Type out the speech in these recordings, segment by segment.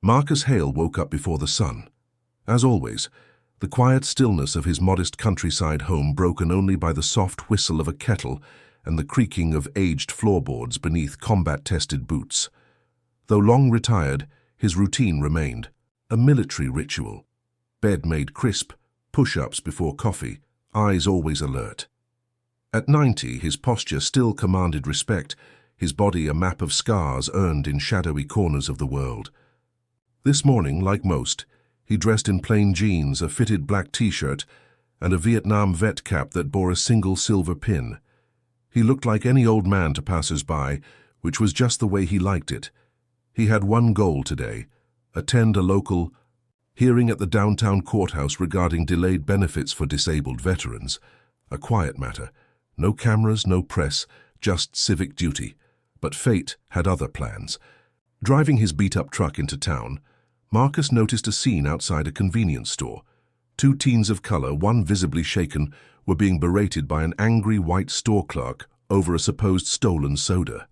Marcus Hale woke up before the sun. As always, the quiet stillness of his modest countryside home broken only by the soft whistle of a kettle and the creaking of aged floorboards beneath combat-tested boots. Though long retired, his routine remained, a military ritual. Bed made crisp, push-ups before coffee, eyes always alert. At 90, his posture still commanded respect, his body a map of scars earned in shadowy corners of the world. This morning, like most, he dressed in plain jeans, a fitted black t-shirt, and a Vietnam vet cap that bore a single silver pin. He looked like any old man to passers-by, which was just the way he liked it. He had one goal today: attend a local hearing at the downtown courthouse regarding delayed benefits for disabled veterans. A quiet matter. No cameras, no press, just civic duty. But fate had other plans. Driving his beat-up truck into town, Marcus noticed a scene outside a convenience store. Two teens of color, one visibly shaken, were being berated by an angry white store clerk over a supposed stolen soda.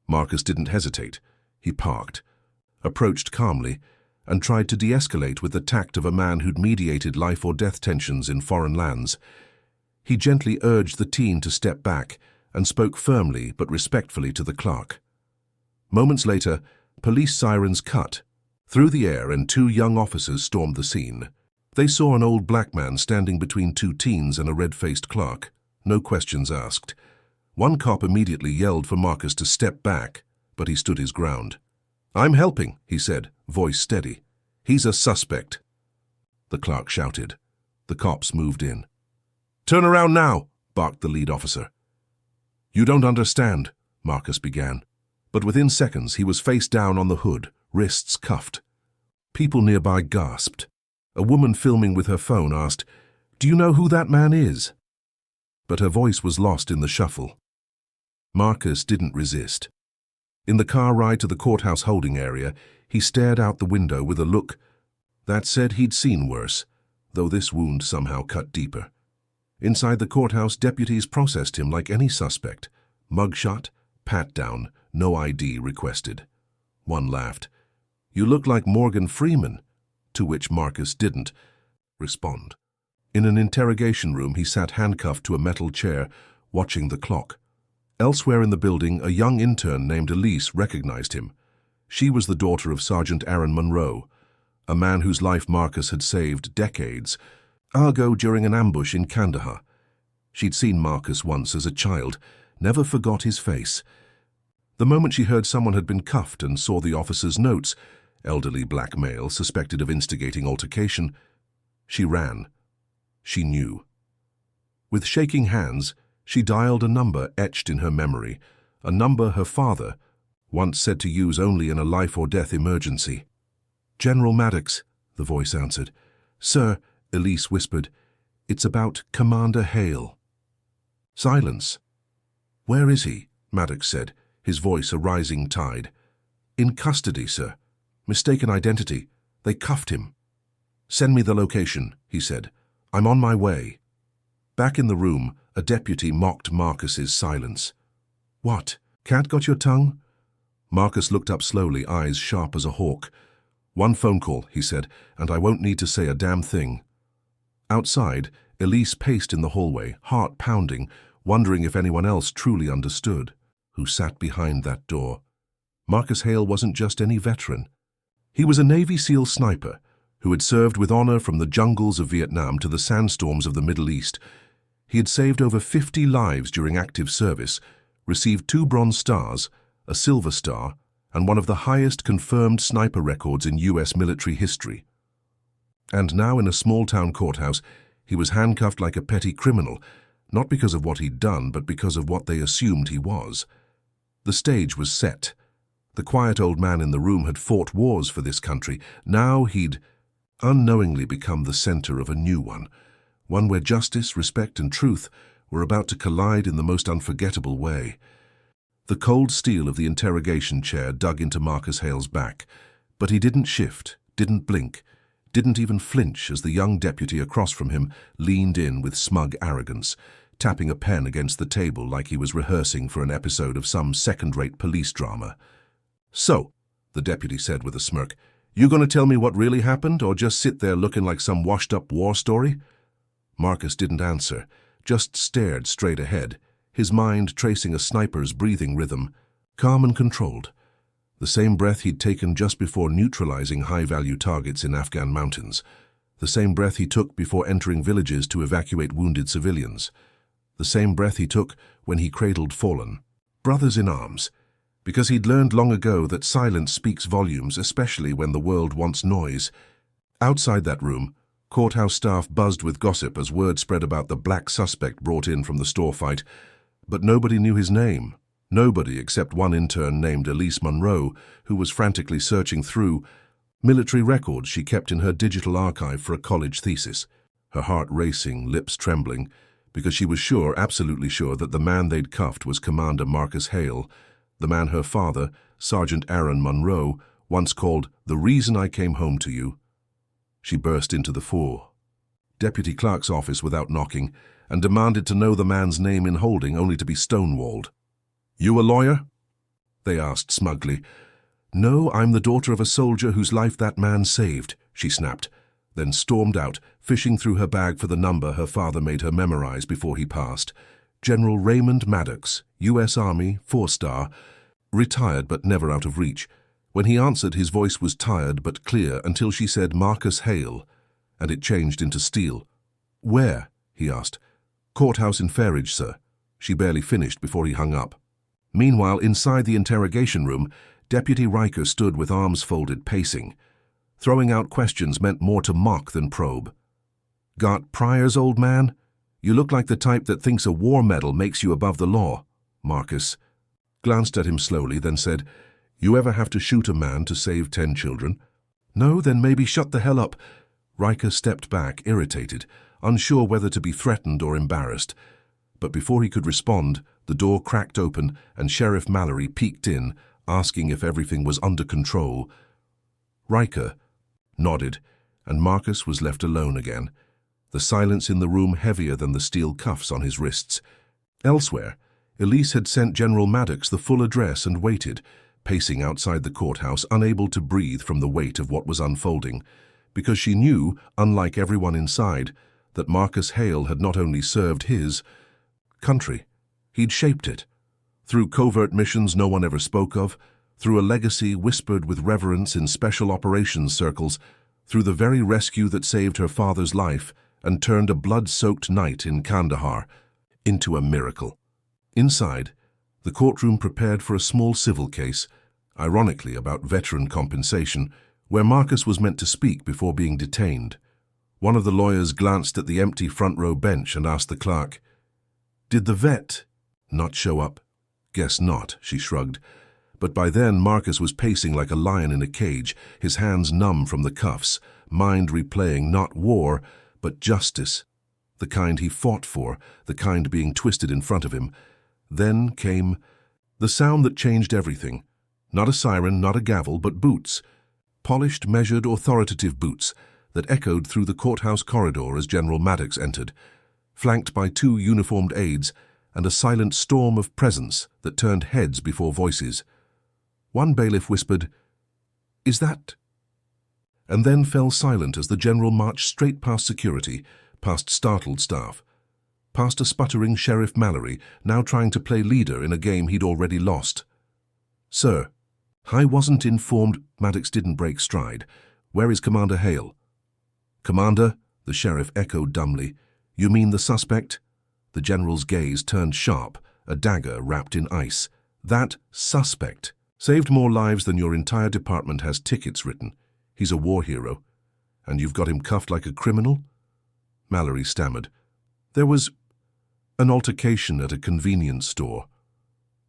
Marcus didn't hesitate. He parked, approached calmly, and tried to de-escalate with the tact of a man who'd mediated life-or-death tensions in foreign lands. He gently urged the teen to step back and spoke firmly but respectfully to the clerk. Moments later, police sirens cut through the air and two young officers stormed the scene. They saw an old black man standing between two teens and a red-faced clerk. No questions asked. One cop immediately yelled for Marcus to step back, but he stood his ground. "I'm helping," he said, voice steady. "He's a suspect." The clerk shouted. The cops moved in. "Turn around now," barked the lead officer. "You don't understand," Marcus began. But within seconds he was face down on the hood, wrists cuffed. People nearby gasped. A woman filming with her phone asked, "Do you know who that man is?" But her voice was lost in the shuffle. Marcus didn't resist. In the car ride to the courthouse holding area, he stared out the window with a look that said he'd seen worse, though this wound somehow cut deeper. Inside the courthouse, deputies processed him like any suspect. Mugshot, pat-down, no ID requested. One laughed. "You look like Morgan Freeman," to which Marcus didn't respond. In an interrogation room, he sat handcuffed to a metal chair, watching the clock. Elsewhere in the building, a young intern named Elise recognized him. She was the daughter of Sergeant Aaron Monroe, a man whose life Marcus had saved decades ago during an ambush in Kandahar. She'd seen Marcus once as a child, never forgot his face. The moment she heard someone had been cuffed and saw the officer's notes, elderly black male suspected of instigating altercation, she ran. She knew. With shaking hands, she dialed a number etched in her memory, a number her father once said to use only in a life-or-death emergency. "General Maddox," the voice answered. "Sir," Elise whispered, "it's about Commander Hale." Silence. "Where is he?" Maddox said, his voice a rising tide. "In custody, sir. Mistaken identity. They cuffed him." "Send me the location," he said. "I'm on my way." Back in the room, a deputy mocked Marcus's silence. "What? Cat got your tongue?" Marcus looked up slowly, eyes sharp as a hawk. "One phone call," he said, "and I won't need to say a damn thing." Outside, Elise paced in the hallway, heart pounding, wondering if anyone else truly understood who sat behind that door. Marcus Hale wasn't just any veteran. He was a Navy SEAL sniper who had served with honor from the jungles of Vietnam to the sandstorms of the Middle East. He had saved over 50 lives during active service, received 2 Bronze Stars, a Silver Star, and one of the highest confirmed sniper records in U.S. military history. And now in a small-town courthouse, he was handcuffed like a petty criminal, not because of what he'd done, but because of what they assumed he was. The stage was set. The quiet old man in the room had fought wars for this country. Now he'd unknowingly become the center of a new one where justice, respect, and truth were about to collide in the most unforgettable way. The cold steel of the interrogation chair dug into Marcus Hale's back, but he didn't shift, didn't blink, didn't even flinch as the young deputy across from him leaned in with smug arrogance, tapping a pen against the table like he was rehearsing for an episode of some second-rate police drama. "So," the deputy said with a smirk, You gonna tell me what really happened, or just sit there looking like some washed-up war story? Marcus didn't answer, just stared straight ahead, his mind tracing a sniper's breathing rhythm, calm and controlled. The same breath he'd taken just before neutralizing high-value targets in Afghan mountains. The same breath he took before entering villages to evacuate wounded civilians. The same breath he took when he cradled fallen brothers in arms, because he'd learned long ago that silence speaks volumes, especially when the world wants noise. Outside that room, courthouse staff buzzed with gossip as word spread about the black suspect brought in from the store fight, but nobody knew his name. Nobody except one intern named Elise Monroe, who was frantically searching through military records she kept in her digital archive for a college thesis, her heart racing, lips trembling, because she was sure, absolutely sure, that the man they'd cuffed was Commander Marcus Hale, the man her father, Sergeant Aaron Monroe, once called the reason I came home to you. She burst into the deputy clerk's office without knocking and demanded to know the man's name in holding, only to be stonewalled. You a lawyer? They asked smugly. No, I'm the daughter of a soldier whose life that man saved, she snapped, then stormed out, fishing through her bag for the number her father made her memorize before he passed. General Raymond Maddox, U.S. Army, 4-star, retired but never out of reach. When he answered, his voice was tired but clear until she said Marcus Hale, and it changed into steel. Where? He asked. Courthouse in Fairridge, sir. She barely finished before he hung up. Meanwhile, inside the interrogation room, Deputy Riker stood with arms folded, pacing. Throwing out questions meant more to mock than probe. Got priors, old man? You look like the type that thinks a war medal makes you above the law. Marcus glanced at him slowly, then said, You ever have to shoot a man to save 10 children? No, then maybe shut the hell up. Riker stepped back, irritated, unsure whether to be threatened or embarrassed. But before he could respond, the door cracked open and Sheriff Mallory peeked in, asking if everything was under control. Riker nodded, and Marcus was left alone again, the silence in the room heavier than the steel cuffs on his wrists. Elsewhere, Elise had sent General Maddox the full address and waited, pacing outside the courthouse, unable to breathe from the weight of what was unfolding, because she knew, unlike everyone inside, that Marcus Hale had not only served his country, he'd shaped it. Through covert missions no one ever spoke of, through a legacy whispered with reverence in special operations circles, through the very rescue that saved her father's life and turned a blood-soaked night in Kandahar into a miracle. Inside, the courtroom prepared for a small civil case, ironically about veteran compensation, where Marcus was meant to speak before being detained. One of the lawyers glanced at the empty front-row bench and asked the clerk, Did the vet not show up? Guess not, she shrugged. But by then Marcus was pacing like a lion in a cage, his hands numb from the cuffs, mind replaying not war, but justice, the kind he fought for, the kind being twisted in front of him. Then came the sound that changed everything. Not a siren, not a gavel, but boots. Polished, measured, authoritative boots that echoed through the courthouse corridor as General Maddox entered, flanked by 2 uniformed aides and a silent storm of presence that turned heads before voices. One bailiff whispered, Is that? And then fell silent as the general marched straight past security, past startled staff, past a sputtering Sheriff Mallory, now trying to play leader in a game he'd already lost. Sir, I wasn't informed. Maddox didn't break stride. Where is Commander Hale? Commander, the sheriff echoed dumbly. You mean the suspect? The general's gaze turned sharp, a dagger wrapped in ice. That suspect saved more lives than your entire department has tickets written. He's a war hero. And you've got him cuffed like a criminal? Mallory stammered. There was an altercation at a convenience store.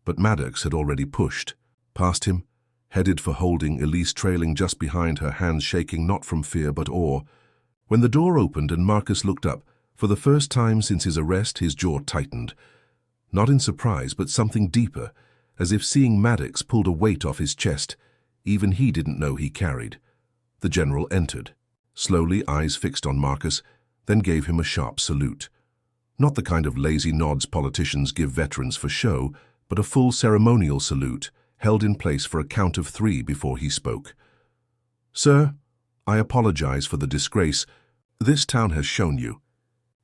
But Maddox had already pushed past him, headed for holding, Elise trailing just behind her, hands shaking not from fear but awe. When the door opened and Marcus looked up, for the first time since his arrest, his jaw tightened. Not in surprise, but something deeper, as if seeing Maddox pulled a weight off his chest, even he didn't know he carried. The general entered, slowly, eyes fixed on Marcus, then gave him a sharp salute. Not the kind of lazy nods politicians give veterans for show, but a full ceremonial salute, held in place for a count of 3 before he spoke. "Sir, I apologize for the disgrace this town has shown you.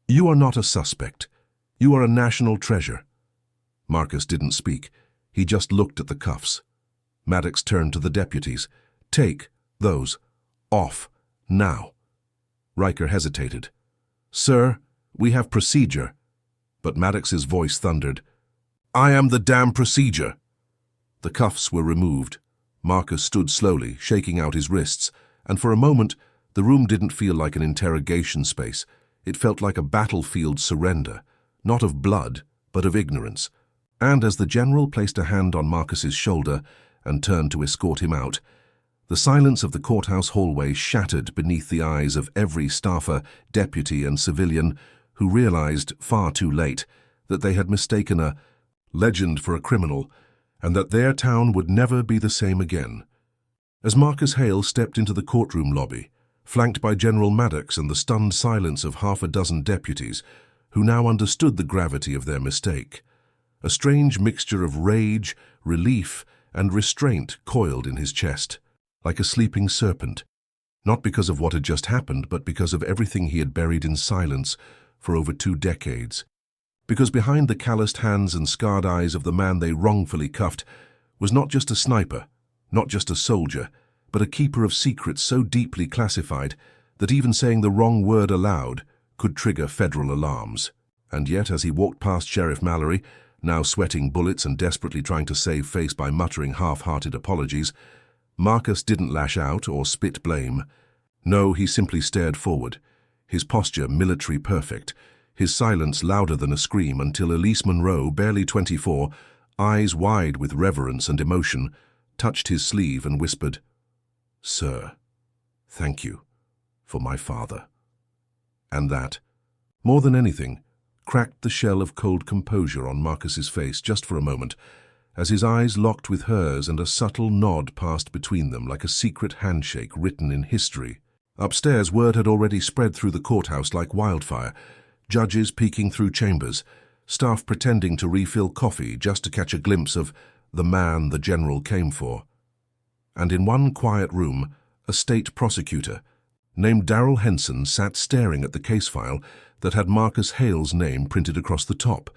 You are not a suspect. You are a national treasure." Marcus didn't speak. He just looked at the cuffs. Maddox turned to the deputies. "Take those off now." Riker hesitated. "Sir, we have procedure." But Maddox's voice thundered, "I am the damn procedure." The cuffs were removed. Marcus stood slowly, shaking out his wrists, and for a moment the room didn't feel like an interrogation space. It felt like a battlefield surrender, not of blood, but of ignorance. And as the general placed a hand on Marcus's shoulder and turned to escort him out, the silence of the courthouse hallway shattered beneath the eyes of every staffer, deputy, and civilian who realized, far too late, that they had mistaken a legend for a criminal, and that their town would never be the same again. As Marcus Hale stepped into the courtroom lobby, flanked by General Maddox and the stunned silence of half a dozen deputies, who now understood the gravity of their mistake, a strange mixture of rage, relief, and restraint coiled in his chest, like a sleeping serpent, not because of what had just happened, but because of everything he had buried in silence for over 2 decades. Because behind the calloused hands and scarred eyes of the man they wrongfully cuffed was not just a sniper, not just a soldier, but a keeper of secrets so deeply classified that even saying the wrong word aloud could trigger federal alarms. And yet, as he walked past Sheriff Mallory, now sweating bullets and desperately trying to save face by muttering half-hearted apologies, Marcus didn't lash out or spit blame. No, he simply stared forward, his posture military perfect, his silence louder than a scream, until Elise Monroe, barely 24, eyes wide with reverence and emotion, touched his sleeve and whispered, "Sir, thank you for my father." And that, more than anything, cracked the shell of cold composure on Marcus's face just for a moment, as his eyes locked with hers and a subtle nod passed between them like a secret handshake written in history. Upstairs, word had already spread through the courthouse like wildfire, judges peeking through chambers, staff pretending to refill coffee just to catch a glimpse of the man the general came for. And in one quiet room, a state prosecutor named Darrell Henson sat staring at the case file that had Marcus Hale's name printed across the top,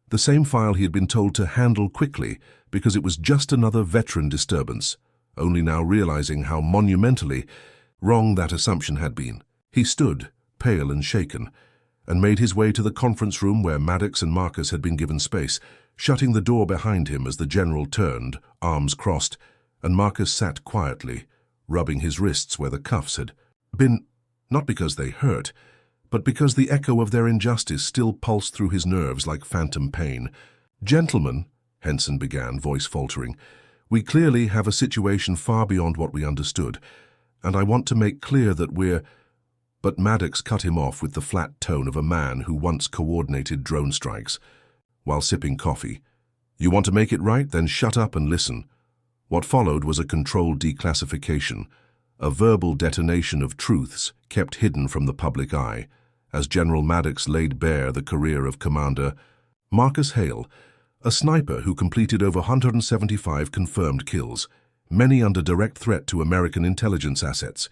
the same file he had been told to handle quickly because it was just another veteran disturbance, only now realizing how monumentally wrong that assumption had been. He stood, pale and shaken, and made his way to the conference room where Maddox and Marcus had been given space, shutting the door behind him as the general turned, arms crossed, and Marcus sat quietly, rubbing his wrists where the cuffs had been, not because they hurt, but because the echo of their injustice still pulsed through his nerves like phantom pain. "Gentlemen," Henson began, voice faltering, "we clearly have a situation far beyond what we understood, and I want to make clear that we're—" But Maddox cut him off with the flat tone of a man who once coordinated drone strikes, while sipping coffee. "You want to make it right? Then shut up and listen." What followed was a controlled declassification, a verbal detonation of truths kept hidden from the public eye, as General Maddox laid bare the career of Commander Marcus Hale, a sniper who completed over 175 confirmed kills, many under direct threat to American intelligence assets,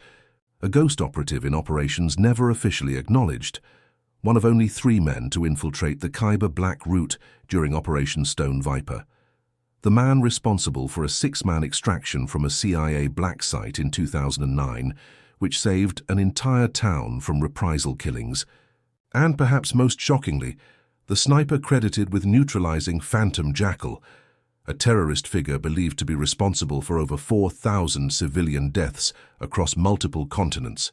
a ghost operative in operations never officially acknowledged, one of only 3 men to infiltrate the Khyber Black Route during Operation Stone Viper. The man responsible for a 6-man extraction from a CIA black site in 2009, which saved an entire town from reprisal killings. And perhaps most shockingly, the sniper credited with neutralizing Phantom Jackal, a terrorist figure believed to be responsible for over 4,000 civilian deaths across multiple continents.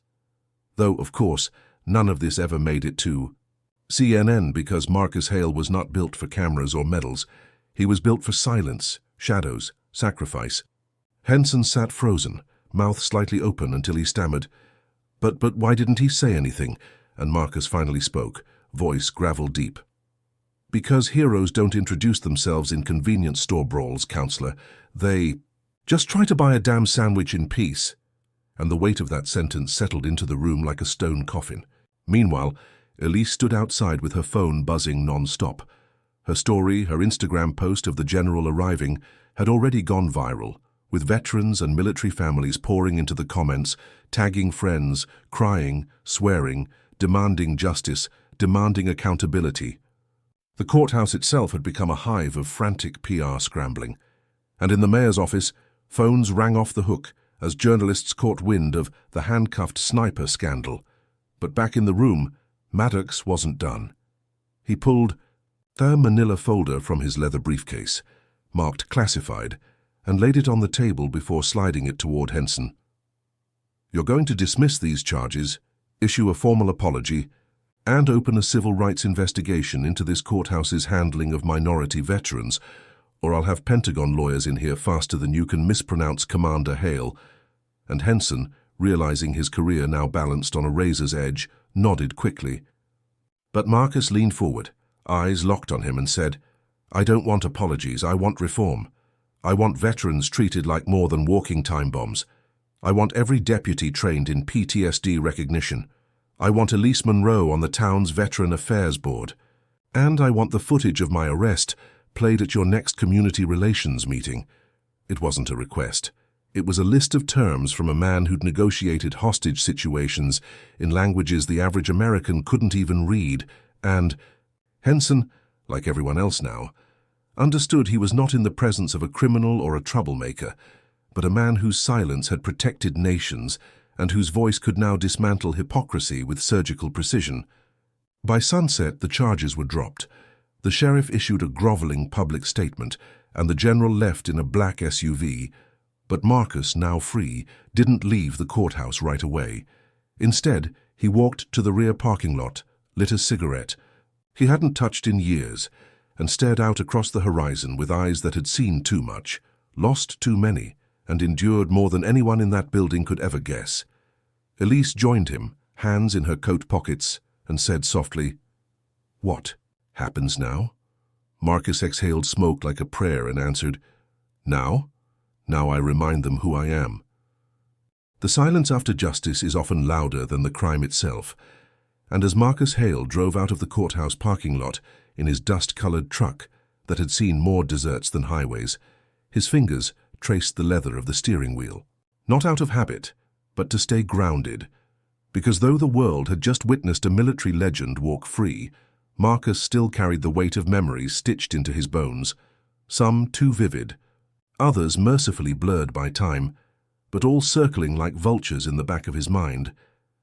Though, of course, none of this ever made it to CNN because Marcus Hale was not built for cameras or medals. He was built for silence, shadows, sacrifice. Henson sat frozen, mouth slightly open until he stammered, But why didn't he say anything?" And Marcus finally spoke, voice gravel deep. "Because heroes don't introduce themselves in convenience store brawls, counselor. They just try to buy a damn sandwich in peace." And the weight of that sentence settled into the room like a stone coffin. Meanwhile, Elise stood outside with her phone buzzing non-stop. Her story, her Instagram post of the general arriving, had already gone viral, with veterans and military families pouring into the comments, tagging friends, crying, swearing, demanding justice, demanding accountability. The courthouse itself had become a hive of frantic PR scrambling, and in the mayor's office, phones rang off the hook as journalists caught wind of the handcuffed sniper scandal. But back in the room, Maddox wasn't done. He pulled the manila folder from his leather briefcase, marked classified, and laid it on the table before sliding it toward Henson. "You're going to dismiss these charges, issue a formal apology, and open a civil rights investigation into this courthouse's handling of minority veterans, or I'll have Pentagon lawyers in here faster than you can mispronounce Commander Hale." And Henson, realizing his career now balanced on a razor's edge, nodded quickly. But Marcus leaned forward, eyes locked on him, and said, "I don't want apologies, I want reform. I want veterans treated like more than walking time bombs. I want every deputy trained in PTSD recognition. I want Elise Monroe on the town's Veteran Affairs Board. And I want the footage of my arrest played at your next community relations meeting." It wasn't a request. It was a list of terms from a man who'd negotiated hostage situations in languages the average American couldn't even read, and Henson, like everyone else now, understood he was not in the presence of a criminal or a troublemaker, but a man whose silence had protected nations and whose voice could now dismantle hypocrisy with surgical precision. By sunset, the charges were dropped. The sheriff issued a groveling public statement, and the general left in a black SUV. But Marcus, now free, didn't leave the courthouse right away. Instead, he walked to the rear parking lot, lit a cigarette he hadn't touched in years, and stared out across the horizon with eyes that had seen too much, lost too many, and endured more than anyone in that building could ever guess. Elise joined him, hands in her coat pockets, and said softly, "What happens now?" Marcus exhaled smoke like a prayer and answered, "Now? Now I remind them who I am." The silence after justice is often louder than the crime itself, and as Marcus Hale drove out of the courthouse parking lot in his dust-colored truck that had seen more deserts than highways, his fingers traced the leather of the steering wheel. Not out of habit, but to stay grounded. Because though the world had just witnessed a military legend walk free, Marcus still carried the weight of memories stitched into his bones, some too vivid, others mercifully blurred by time, but all circling like vultures in the back of his mind.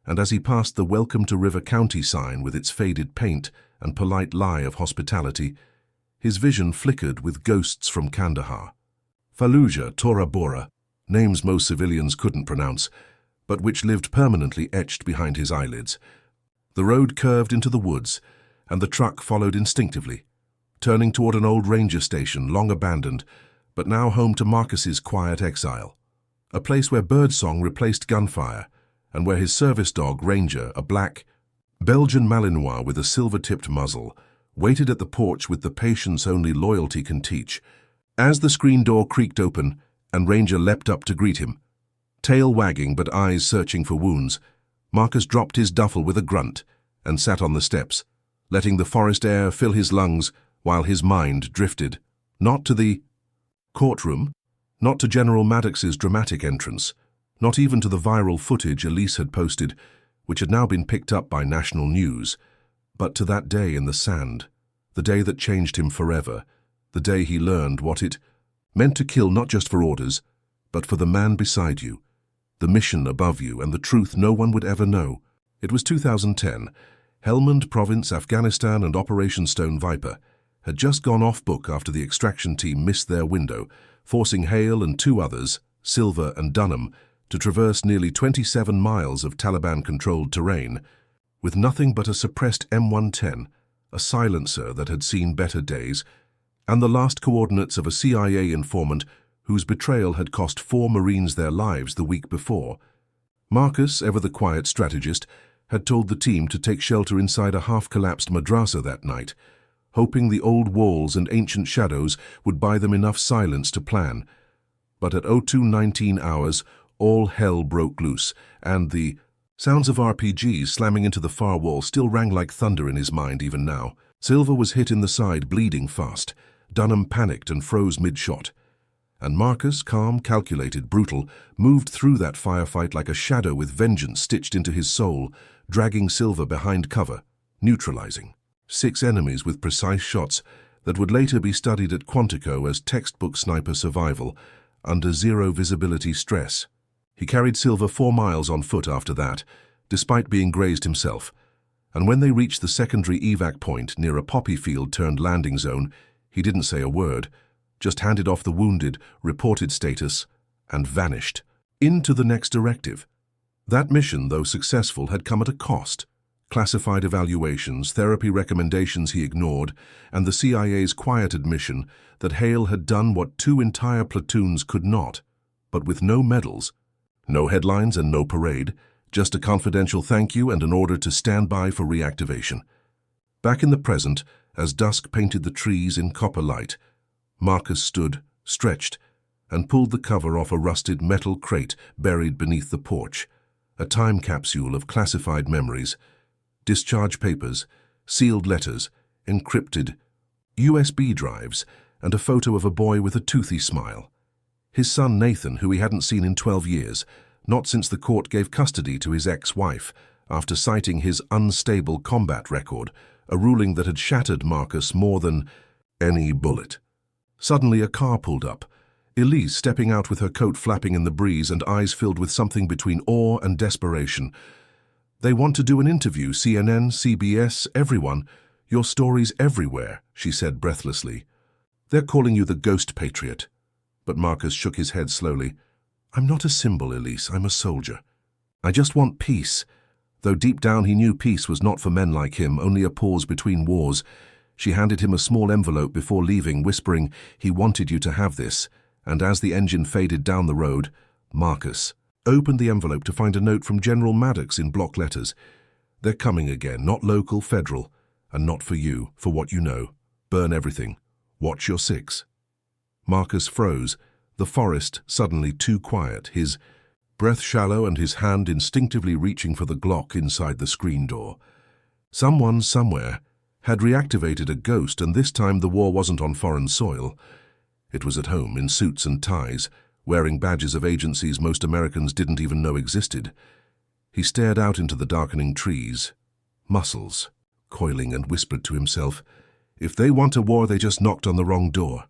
And as he passed the Welcome to River County sign with its faded paint and polite lie of hospitality, his vision flickered with ghosts from Kandahar, Fallujah, Tora Bora, names most civilians couldn't pronounce, but which lived permanently etched behind his eyelids. The road curved into the woods, and the truck followed instinctively, turning toward an old ranger station long abandoned, but now home to Marcus's quiet exile, a place where birdsong replaced gunfire, and where his service dog, Ranger, a black Belgian Malinois with a silver-tipped muzzle, waited at the porch with the patience only loyalty can teach. As the screen door creaked open and Ranger leapt up to greet him, tail wagging but eyes searching for wounds, Marcus dropped his duffel with a grunt and sat on the steps, letting the forest air fill his lungs while his mind drifted, not to the courtroom, not to General Maddox's dramatic entrance, not even to the viral footage Elise had posted, which had now been picked up by national news, but to that day in the sand, the day that changed him forever, the day he learned what it meant to kill not just for orders, but for the man beside you, the mission above you, and the truth no one would ever know. It was 2010. Helmand Province, Afghanistan, and Operation Stone Viper had just gone off book after the extraction team missed their window, forcing Hale and two others, Silver and Dunham, to traverse nearly 27 miles of Taliban-controlled terrain, with nothing but a suppressed M110, a silencer that had seen better days, and the last coordinates of a CIA informant whose betrayal had cost 4 Marines their lives the week before. Marcus, ever the quiet strategist, had told the team to take shelter inside a half-collapsed madrasa that night, hoping the old walls and ancient shadows would buy them enough silence to plan. But at 02:19 hours, all hell broke loose, and the sounds of RPGs slamming into the far wall still rang like thunder in his mind even now. Silver was hit in the side, bleeding fast. Dunham panicked and froze mid-shot. And Marcus, calm, calculated, brutal, moved through that firefight like a shadow with vengeance stitched into his soul, dragging Silva behind cover, neutralizing 6 enemies with precise shots that would later be studied at Quantico as textbook sniper survival under zero visibility stress. He carried Silva 4 miles on foot after that, despite being grazed himself, and when they reached the secondary evac point near a poppy field turned landing zone, he didn't say a word, just handed off the wounded, reported status, and vanished into the next directive. That mission, though successful, had come at a cost. Classified evaluations, therapy recommendations he ignored, and the CIA's quiet admission that Hale had done what 2 entire platoons could not, but with no medals, no headlines and no parade, just a confidential thank you and an order to stand by for reactivation. Back in the present, as dusk painted the trees in copper light, Marcus stood, stretched, and pulled the cover off a rusted metal crate buried beneath the porch, a time capsule of classified memories, discharge papers, sealed letters, encrypted, USB drives, and a photo of a boy with a toothy smile. His son Nathan, who he hadn't seen in 12 years, not since the court gave custody to his ex-wife, after citing his unstable combat record, a ruling that had shattered Marcus more than any bullet. Suddenly a car pulled up, Elise stepping out with her coat flapping in the breeze and eyes filled with something between awe and desperation. "They want to do an interview, CNN, CBS, everyone. Your story's everywhere," she said breathlessly. "They're calling you the Ghost Patriot." But Marcus shook his head slowly. "I'm not a symbol, Elise, I'm a soldier. I just want peace." Though deep down he knew peace was not for men like him, only a pause between wars. She handed him a small envelope before leaving, whispering, "He wanted you to have this," and as the engine faded down the road, Marcus opened the envelope to find a note from General Maddox in block letters. "They're coming again, not local, federal, and not for you, for what you know. Burn everything. Watch your 6. Marcus froze, the forest suddenly too quiet, his breath shallow and his hand instinctively reaching for the Glock inside the screen door. Someone, somewhere, had reactivated a ghost, and this time the war wasn't on foreign soil. It was at home, in suits and ties, wearing badges of agencies most Americans didn't even know existed. He stared out into the darkening trees, muscles, coiling, and whispered to himself, "If they want a war, they just knocked on the wrong door."